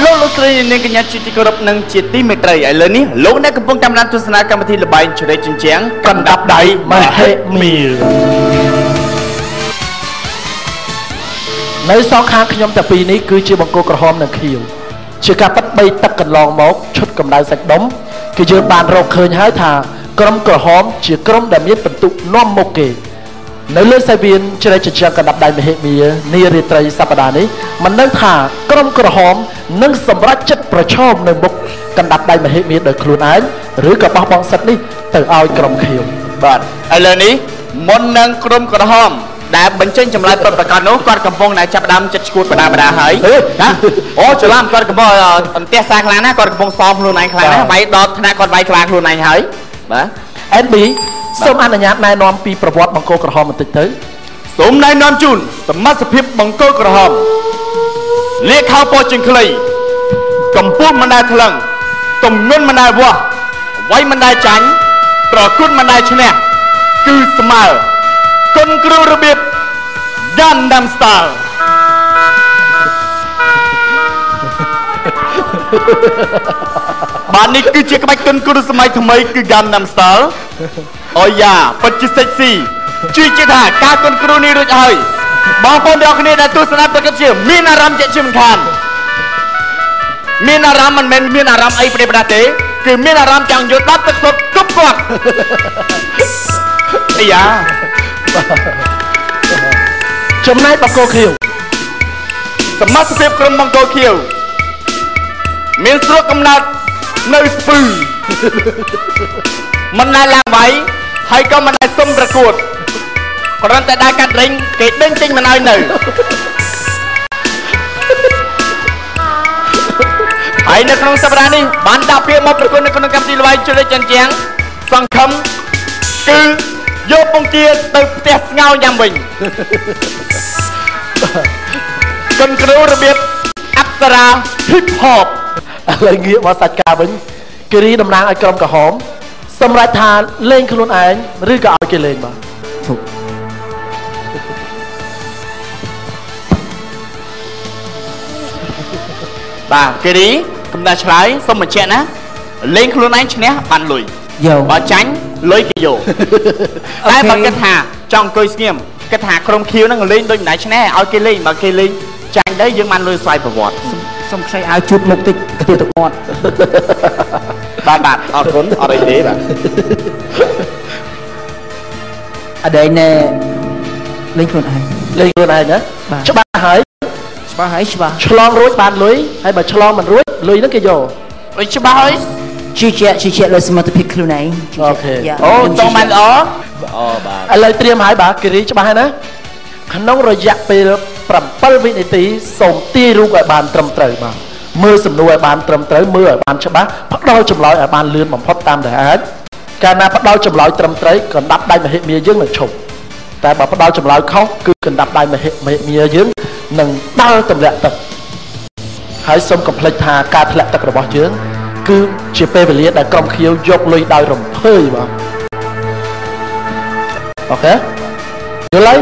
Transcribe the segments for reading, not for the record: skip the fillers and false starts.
លោកលោកស្រីនាងកញ្ញាជាទីគោរពនិងជាទីមេត្រីឥឡូវនេះលោកអ្នកកំពុងតាមដានទស្សនាកម្មវិធីល្បែងជ្រែកជញ្ជាំងកណ្ដាប់ដៃមហិមានៅសងខាងខ្ញុំតែពីរនេះគឺជាបង្គោលក្រហមនិងខៀវជាការប៉ັດ3ទឹកកន្លងមកឈុតកម្ដៅសាច់ដុំគឺយើងបានរកឃើញហើយថាក្រុមក្រហមជាក្រុមដែលមានពិន្ទុនាំមុខគេនៅលើសាវៀនជ្រែកជញ្ជាំងកណ្ដាប់ដៃមហិមានារាត្រីសប្តាហ៍នេះមិនដឹងថាក្រុមក្រហមនឹងសម្រេចចិត្តប្រឈមនៅមុខកណ្ដាប់ដៃមហិមាដោយខ្លួនឯងឬក៏បោះបង់សិទ្ធិនេះទៅឲ្យក្រុមខៀវបាទឥឡូវនេះមុននឹងក្រុមក្រហមដែលបញ្ចេញចម្លើយពិតប្រាកដនោះគាត់កំពុងតែចាប់ដើមចិត្តឈួតបដាហើយអូច្រឡំគាត់កំពុងអន្ទះសាខ្លាំងណាស់គាត់កំពុងសមខ្លួនឯងខ្លាំងណាស់បាយដល់ថ្នាក់គាត់បាយខ្លាំងខ្លួនឯងហើយបាទ NB សូមអនុញ្ញាតណែនាំពីប្រវត្តិបង្គោលក្រហមបន្តិចទៅសូមណែនាំជូនសមត្ថភាពបង្គោលក្រហមលាខោពណ៌ជើងខ្លីកម្ពស់មិនដែលថ្លឹងទម្ងន់មិនដែលវាស់អ្វីមិនដែលចាញ់ប្រគុណមិនដែលឈ្នះគឺស្មើគុណគ្រូរបៀប Gangnam Style បាទនេះគឺជាក្បាច់គុណគ្រូសម័យថ្មីគឺ Gangnam Style អូយ៉ាពិតជា sexy ជឿជាក់ថាការគុណគ្រូនេះរួចហើយបងប្អូនទាំងគ្នាដែលទស្សនាប្រកបជាមានអារម្មណ៍ជាក់ជាមិនខានមានអារម្មណ៍មិនមែនមានអារម្មណ៍អីប្រេះប្រដាស់ទេគឺមានអារម្មណ៍ចង់យល់ដល់ទឹកសុទ្ធគ្រប់គាត់អាយ៉ាចំណែកបង្គោលខៀវសមត្ថភាពក្រុមបង្គោលខៀវមានស្រុកកំណើតនៅស្ពឺមិនដែលឡើងវាយហើយក៏មិនដែលសុំប្រកួតគ្រាន់តែដើរកាត់រែងគេដេញចេញមិនឲ្យនៅហើយនៅក្នុងសប្តាហ៍នេះបានដាក់ពាក្យមកប្រកួតនៅក្នុងកម្មវិធីល្បែងជ្រែកជញ្ជាំងសង្ឃឹមគឺយកពងទាទៅផ្ទះស្ងោរញ៉ាំវិញគុណគ្រូរបៀបអប្សរា hip hop ឥឡូវងាកមកសាច់ការវិញគិរីតំណាងឲ្យក្រុមក្រហមសម្រាប់ថាលេងខ្លួនឯងឬក៏ឲ្យគេលេងបាទបាទគិរីកំដៅឆ្លើយសូមបញ្ជាក់ណាលេងខ្លួនឯងឈ្នះបានលុយបើចាញ់លុយគេយកតែបើគិតថាចង់អង្គុយស្ងៀមគិតថាក្រុមខៀវហ្នឹងលេងដូចមិនដែរឈ្នះឲ្យគេលេងបើគេលេងចាញ់ទៅយើងបានលុយស្វ័យប្រវត្តិសុំខ្ចីឲ្យជូតមុខតិចទៀតទៅមាត់បាទអរគុណអរអីទេបាទអត់ឯណែលេងខ្លួនឯងលេងខ្លួនឯងណាច្បាស់ហើយឆ្លងរួចបានលុយហើយបើឆ្លងមិនរួចលុយហ្នឹងគេយកអីច្បាស់ហើយជឿជាក់លើសមត្ថភាពខ្លួនឯងអូខេអូតោះបានល្អបាទឥឡូវត្រៀមហើយបាទគិរីច្បាស់ហើយណាក្នុងរយៈពេល7វិនាទីសូមទាយរូបឲ្យបានត្រឹមត្រូវបាទមើលសំណួរឲ្យបានត្រឹមត្រូវមើលឲ្យបានច្បាស់ផ្ដល់ចម្លើយឲ្យបានលឿនបំផុតតាមដែលអាចកាលណាផ្ដល់ចម្លើយត្រឹមត្រូវកណ្ដាប់ដៃមហិមាយើងនឹងឈប់តែបើផ្ដល់ចម្លើយខុសគឺកណ្ដាប់ដៃមហិមាយើងនឹងដាល់ទម្លាក់ទឹកហើយសូមកុំភ្លេចថាការធ្លាក់ទឹករបស់យើងគឺជាពេលវេលាដែលក្រុមខៀវយកលុយដោយរំភើយបាទអូខេយល់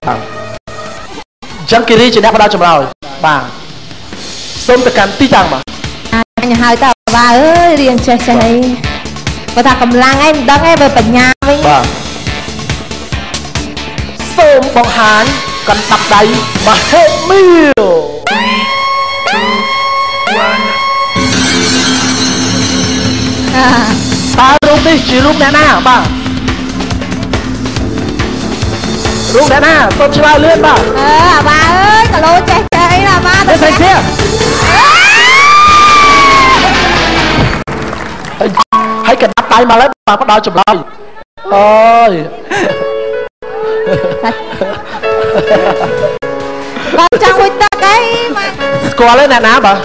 ហើយចឹងគិរីជាអ្នកផ្ដល់ចម្លើយបាទសូមទៅកាន់ទីតាំងបាទអញហើយតើបាអើយរៀងចេះអីបើថាកម្លាំងឯងមិនដឹងឯងបើបញ្ញាវិញបាទសូមបង្ហាញកណ្ដាប់ដៃមហិមាតើរូបនេះជារូបអ្នកណាបាទរូបអ្នកណាសូមឆ្លើយលឿនបាទអាបាអើយគីឡូចេះអីណាបាទៅស្រីទៀតហើយកណ្ដាប់ដៃមកលើបាទផ្ដល់ចម្លើយអូយបាទចង់មួយទឹកអីបាទស្គាល់ទេអ្នកណាបាទ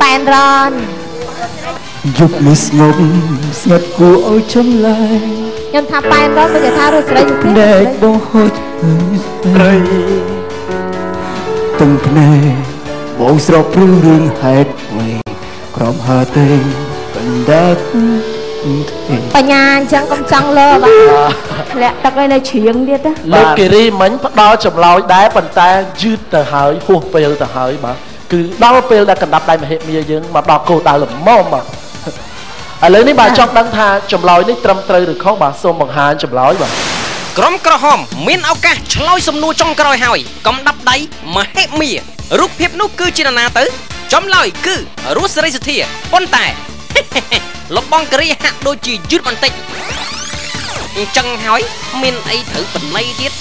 ប៉ែនរ៉នយប់នេះស្ងប់ស្ងាត់គួរឲ្យចម្លែកខ្ញុំថាប៉ែនរ៉នមិនថារស់ស្រីទេដេកបងហត់ស្រីទំភ្នែកបងស្រកព្រឹងរឿងហេតុអ្វីក្រំហើទេកណ្ដាប់បញ្ញាអញ្ចឹងកុំចង់លើបាទធ្លាក់ទឹកឲ្យនៅជ្រៀងទៀតណាលោកគិរីមិញផ្ដល់ចម្លើយដែរប៉ុន្តែយឺតទៅហើយហួសពេលទៅហើយបាទ គឺដល់ពេលដែលកណ្ដាប់ដៃមហិមាយើងមកដល់គោលដៅល្មមមកឥឡូវនេះបាទចង់ដឹងថាចម្លើយនេះត្រឹមត្រូវឬខុសបាទសូមបង្ហាញចម្លើយបាទក្រុមក្រហមមានឱកាសឆ្លើយសំណួរចុងក្រោយហើយកំដាប់ដៃមហិមារូបភាពនោះគឺជានរណាទៅចម្លើយគឺរស់សេរីសុទ្ធាប៉ុន្តែលបងកេរីហាក់ដូចជាយឺតបន្តិចអញ្ចឹងហើយមានអីត្រូវបណៃទៀត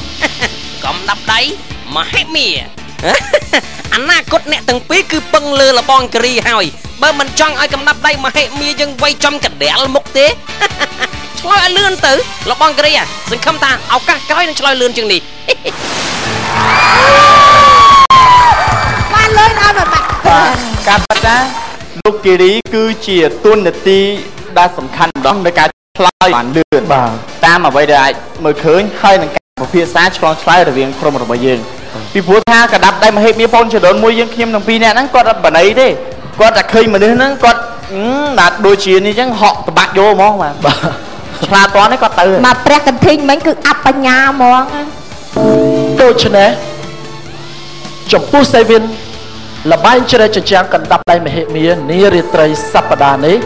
កំដាប់ដៃមហិមាអនាគតអ្នកទាំងពីរគឺពឹងលើលបងកេរីហើយបើមិនចង់ឲ្យកំដាប់ដៃមហិមាយើងវាយចំកណ្ដាលមុខទេឆ្លើយឲ្យលឿនទៅលបងកេរីសង្ឃឹមថាឱកាសក្រោយនឹងឆ្លើយលឿនជាងនេះបានលឿនឲ្យមកការពិតណាលោកគិរីគឺជាទួនាទីដែលសំខាន់ម្ដងในការឆ្លើយបានលឿនបាទតាមអ្វីដែលអាចមើលឃើញហើយនឹងការពិភាក្សាឆ្លងឆ្លើយរវាងក្រុមរបស់យើងពីព្រោះថាកដាប់ដៃមហិមាបងចដុនមួយយើងខ្ញុំទាំងពីរនាក់ហ្នឹងគាត់អត់បណៃទេគាត់តែឃើញមនុស្សហ្នឹងគាត់ណាត់ដូចជានេះអញ្ចឹងហក់តបាក់យកហ្មងបាទឆ្លាតតនេះគាត់ទៅមកព្រះកន្ធិញមិញគឺអបញ្ញាហ្មងដូច្នេះចំពោះសេវិនលបែងជ្រែកជញ្ជាំងកណ្ដាប់ដៃមហិមានារាត្រីសប្តាហ៍នេះ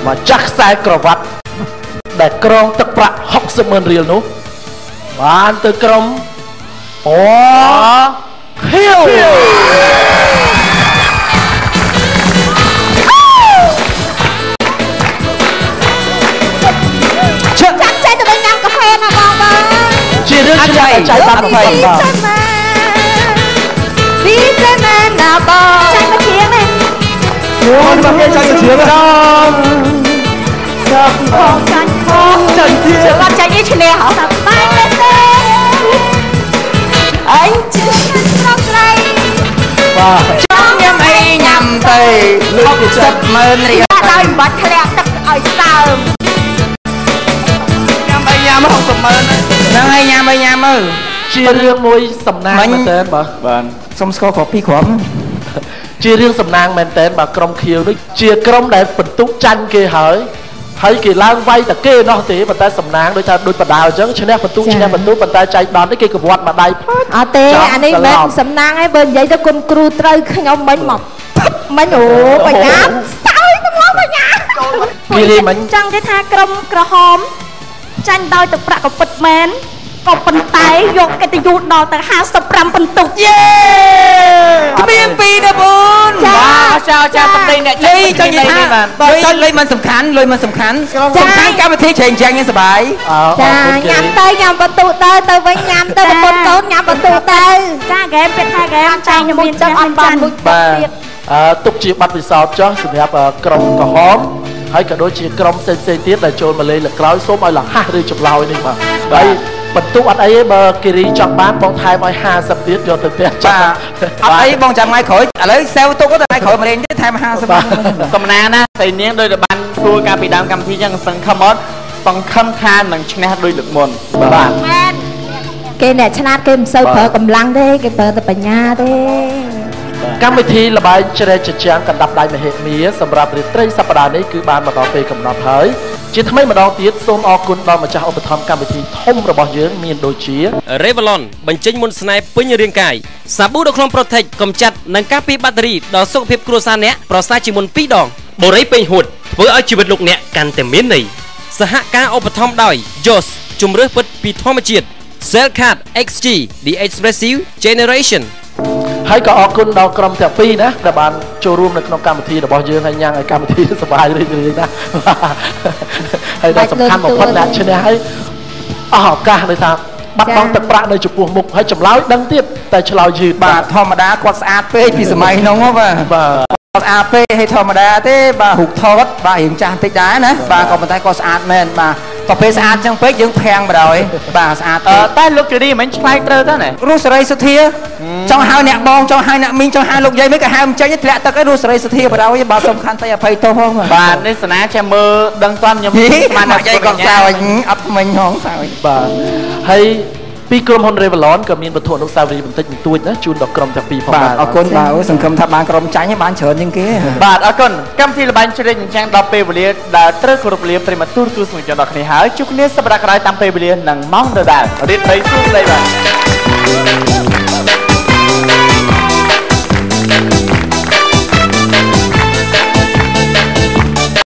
មកចាស់ខ្សែក្រវ៉ាត់ដែលក្រងទឹកប្រាក់60,000 រៀលនោះបានទៅក្រុមអូហៀវចាក់ចេញទៅញ៉ាំកាហ្វេណាបងបាទជារឿងឆ្ងាយចៃបានកាហ្វេបាទពីសេណាណាបងចាញ់មកជាងនេះអូនមកចាញ់មកជាងដល់សាប់ផងចាញ់ផងចាញ់ទៀតអត់ចាញ់នេះឈ្នះហ៎បាយទេអញជិះស្រងស្រីបាទចង់ញ៉ាំអីញ៉ាំទៅ60,000 រៀលដោយបាត់ធ្លាក់ទឹកឲ្យសើមញ៉ាំអីញ៉ាំ60,000ហ្នឹងហើយញ៉ាំអីញ៉ាំមើលជារឿងមួយសំណាងមែនតើបាទសុំស្គាល់គ្រាប់2គ្រាប់ជារឿងសំណាងមែនតើបាទក្រុមខៀវនេះជាក្រុមដែលបន្ទុកចាញ់គេហើយគេឡើងវាយតែគេណោះទេប៉ុន្តែសំណាងដូចថាដូចបដាអញ្ចឹងឈ្នះបន្ទុកប៉ុន្តែចៃដន្យនេះគេកវត្តមកដៃផាត់អត់ទេអានេះមិនសំណាងឯងបើនិយាយទៅគុណគ្រូត្រូវខ្ញុំមិញមកមិញអូបញ្ញាស្អើយទៅមកបញ្ញាគេនេះមិញចង់គេថាក្រុមក្រហមចាញ់ដោយទឹកប្រាក់ក៏ពិតមែនក៏ប៉ុន្តែយកកិត្តិយសដល់ទៅ55បន្ទុកយេគ្មានពីរទេបងចាចាសម្ដីអ្នកលេចង់និយាយថាបើចុចលុយមិនសំខាន់សំខាន់កម្មវិធីច្រៀងយ៉ាងនេះសប្បាយចាញ៉ាំទៅញ៉ាំបន្ទុកទៅវិញញ៉ាំទៅប្រពន្ធកូនញ៉ាំបន្ទុកទៅចាហ្គេមគិតថាហ្គេមចាញ់មានចិត្តអត់បានមួយទៀតទុកជាប័ណ្ណពិសោធន៍ចុះសម្រាប់ក្រុមក្រហមហើយក៏ដូចជាក្រុមផ្សេងទៀតដែលចូលមកលេងលើក្រោយសូមឲ្យលះហាស់ឬចម្លើយនេះបាទហើយបន្ទុកអត់អីទេបើគិរីចង់បានបងថែមឲ្យ50ទៀតយកទៅផ្ទះចាអត់អីបងចាំថ្ងៃក្រោយឥឡូវសេវទុកទៅថ្ងៃក្រោយមកលេងទៀតថែម50សំណាងណាស្រីនាងដោយតែបានសួរការពីដើមកម្មវិធីចឹងសង្ឃឹមអត់សង្ឃឹមថានឹងឈ្នះដោយលើកមុនបាទគេអ្នកឆ្លាតគេមិនសូវប្រើកម្លាំងទេគេប្រើតែបញ្ញាទេកម្មវិធីល្បែងជ្រែកជញ្ជាំងកណ្ដាប់ដៃមហិមាសម្រាប់រាត្រីសប្តាហ៍នេះគឺបានមកដល់ពេលកំណត់ហើយជាថ្មីម្ដងទៀតសូមអរគុណដល់ម្ចាស់ឧបត្ថម្ភកម្មវិធីធំរបស់យើងមានដូចជា Revlon បញ្ចេញមុនស្នេហ៍ពេញរាងកាយសាប៊ូដុសខ្លង Protect កម្ចាត់និងការពារបាក់តេរីដល់សុខភាពគ្រួសារអ្នកប្រសើរជាងមុន2ដងបូរីពេញហួតធ្វើឲ្យជីវិតលោកអ្នកកាន់តែមានន័យសហការឧបត្ថម្ភដោយ Jos ជំរឿសពិតពីធម្មជាតិ Cell Card XG The Expressive Generation ហើយក៏អរគុណដល់ក្រុមទាំងពីរណាដែលបានចូលរួមនៅក្នុងកម្មវិធីរបស់យើងហើយញ៉ាំងឲ្យកម្មវិធីសប្បាយរីករាយណាហើយដែលសំខាន់បំផុតអ្នកឈ្នះហើយអស់ឱកាសដូចថាបាត់បង់ទឹកប្រាក់នៅចំពោះមុខហើយចម្លើយដឹងទៀតតែឆ្លើយយឺតបាទធម្មតាគាត់ស្អាតពេកពីសម័យនោះបាទស្អាតពេកហើយធម្មតាទេបាទរូបថតបាទរៀងចាស់តិចដែរណាបាទក៏ប៉ុន្តែគាត់ស្អាតមែនបាទក៏ពេលស្អាតចឹងពេកយើងភាំងបណ្ដោយបាទស្អាតតែលោកជេរីមិនឆ្លើយត្រូវទេណារស់សេរីសុទ្ធាចង់ហៅអ្នកបងចង់ហៅអ្នកមីងចង់ហៅលោកយាយមិនក៏ហៅមិនចេញធ្លាក់ទឹកឯរស់សេរីសុទ្ធាបណ្ដោយបាទសំខាន់តែអភ័យទោសផងបាទនេះសនាចាំមើលដឹងតាន់ខ្ញុំស្មានតែគាត់សើចអត់មិញហងសើចបាទហើយពីក្រុមហ៊ុន Revlon ក៏មានវត្ថុអនុស្សាវរីយ៍បន្តិចបន្តួចណាជូនដល់ក្រុមទាំងពីរផងបាទអរគុណបាទសង្ឃឹមថាបានក្រុមចាញ់បានច្រើនជាងគេបាទអរគុណកម្មវិធីល្បែងជ្រែកជញ្ជាំងដល់ពេលវេលាដែលត្រូវគោរពលាប្រិមត្តទូរទស្សនិកជនដល់គ្នាហើយជួបគ្នាសប្តាហ៍ក្រោយតាមពេលវេលានិងម៉ោងដដែលរៀបរីសួស្តីបាទ